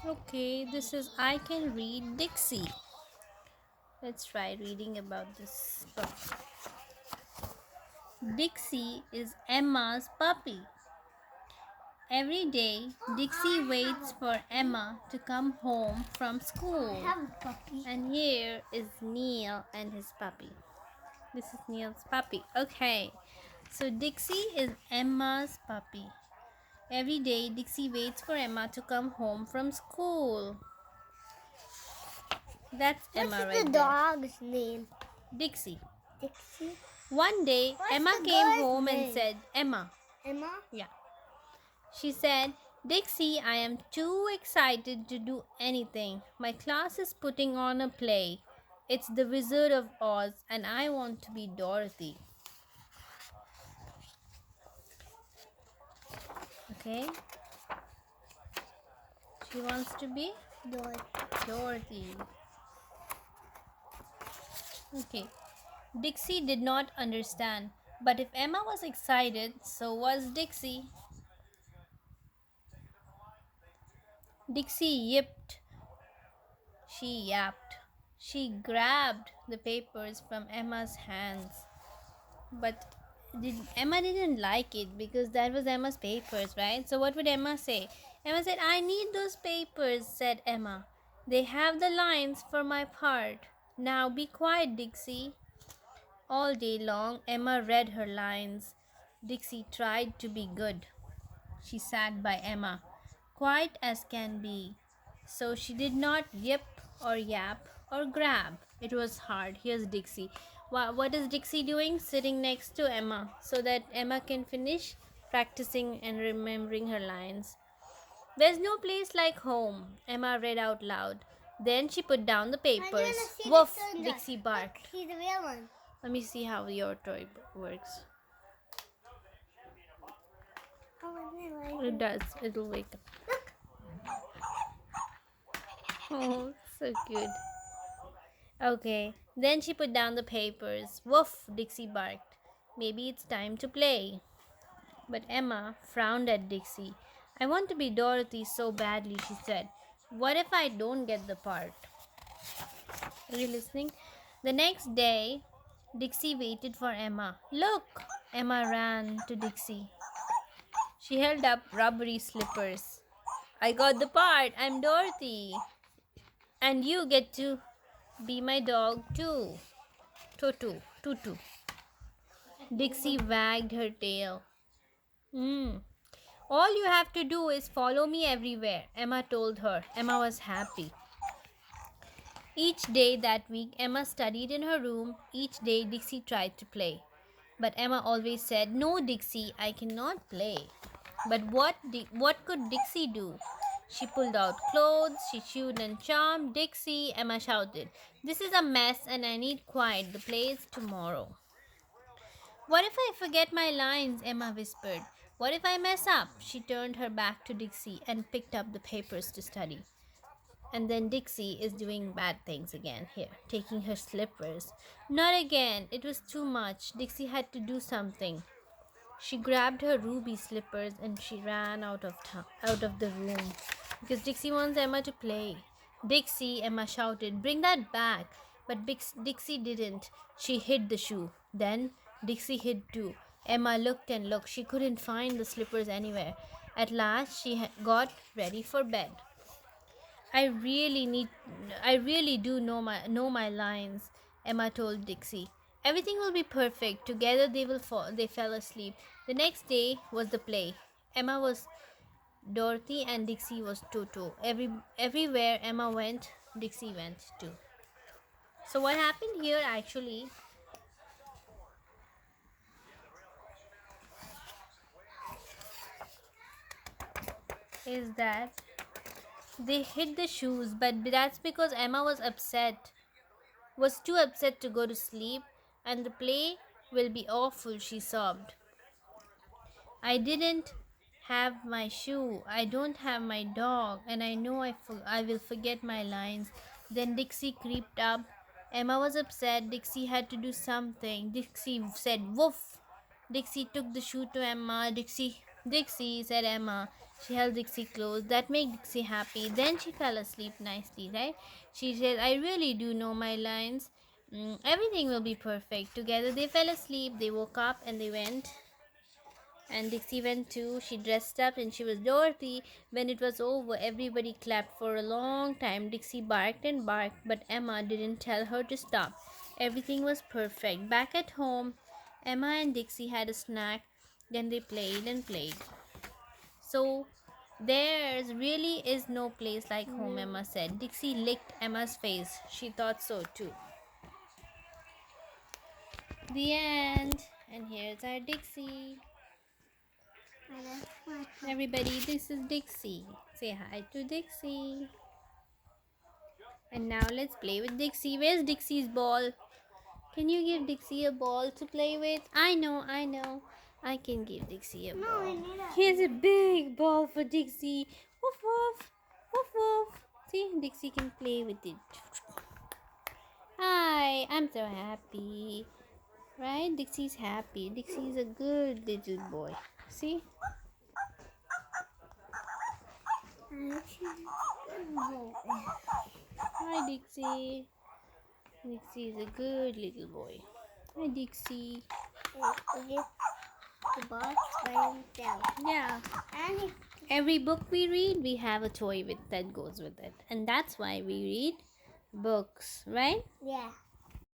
Okay, this is I Can Read Dixie. Let's try reading about this book. Dixie is Emma's puppy. Every day, Dixie waits for Emma to come home from school. And here is Neil and his puppy. This is Neil's puppy. Okay, so Dixie is Emma's puppy. Every day, Dixie waits for Emma to come home from school. That's Emma What's right the there. dog's name? Dixie. Dixie. One day, What's Emma the came girl's home and name? said, Emma. Emma. Yeah. She said, Dixie, I am too excited to do anything. My class is putting on a play. It's The Wizard of Oz, and I want to be Dorothy. Okay? She wants to be Dorothy. Okay. Dixie did not understand, but if Emma was excited, so was Dixie. Dixie yipped. She yapped. She grabbed the papers from Emma's hands. But Emma didn't like it because that was Emma's papers, right? So what would Emma say? Emma said, I need those papers, said Emma. They have the lines for my part. Now be quiet, Dixie. All day long, Emma read her lines. Dixie tried to be good. She sat by Emma, quiet as can be. So she did not yip or yap or grab. It was hard. Here's Dixie. What is Dixie doing? Sitting next to Emma so that Emma can finish practicing and remembering her lines. There's no place like home, Emma read out loud. Then she put down the papers. Woof, Dixie barked. He's the real one. Let me see how your toy works. It does. It'll wake up. Oh, so good. Okay, then she put down the papers. Woof, Dixie barked. Maybe it's time to play. But Emma frowned at Dixie. I want to be Dorothy so badly, she said. What if I don't get the part? Are you listening? The next day, Dixie waited for Emma. Look! Emma ran to Dixie. She held up rubbery slippers. I got the part. I'm Dorothy. And you get to be my dog too. Tutu. Dixie wagged her tail. Hmm. All you have to do is follow me everywhere, Emma told her. Emma was happy. Each day that week, Emma studied in her room. Each day, Dixie tried to play. But Emma always said, No, Dixie, I cannot play. But what could Dixie do? She pulled out clothes, she chewed and charmed. Dixie, Emma shouted, This is a mess and I need quiet. The play is tomorrow. What if I forget my lines? Emma whispered. What if I mess up? She turned her back to Dixie and picked up the papers to study. And then Dixie is doing bad things again here, taking her slippers. Not again. It was too much. Dixie had to do something. She grabbed her ruby slippers and she ran out of the room because Dixie wants Emma to play. Dixie, Emma shouted, bring that back. But Dixie didn't. She hid the shoe. Then Dixie hid too. Emma looked and looked. She couldn't find the slippers anywhere. At last, she got ready for bed. I really need I really do know my lines, Emma told Dixie. Everything will be perfect. Together they fell asleep. The next day was the play. Emma was Dorothy and Dixie was Toto. Everywhere Emma went, Dixie went too. So what happened here actually is that they hid the shoes, but that's because Emma was too upset to go to sleep, and the play will be awful, she sobbed. I didn't have my shoe, I don't have my dog, and I know I will forget my lines. Then Dixie creeped up. Emma was upset. Dixie had to do something. Dixie said, Woof! Dixie took the shoe to Emma. Dixie, said Emma. She held Dixie close. That made Dixie happy. Then she fell asleep nicely, right? She said, I really do know my lines. Everything will be perfect. Together they fell asleep. They woke up and they went. And Dixie went too. She dressed up and she was Dorothy. When it was over, everybody clapped for a long time. Dixie barked and barked, but Emma didn't tell her to stop. Everything was perfect. Back at home, Emma and Dixie had a snack. Then they played and played. So, there's really is no place like home, Emma said. Dixie licked Emma's face. She thought so too. The end. And here's our Dixie. Everybody, this is Dixie. Say hi to Dixie. And now let's play with Dixie. Where's Dixie's ball? Can you give Dixie a ball to play with? I know. I can give Dixie a ball. Here's a big ball for Dixie. Woof woof. Woof woof. See, Dixie can play with it. Hi, I'm so happy. Right? Dixie's happy. Dixie's a good little boy. See? Hi, Dixie. Dixie is a good little boy. Hi, Dixie. The box by himself. Yeah. And Every book we read, we have a toy with that goes with it, and that's why we read books, right? yeah.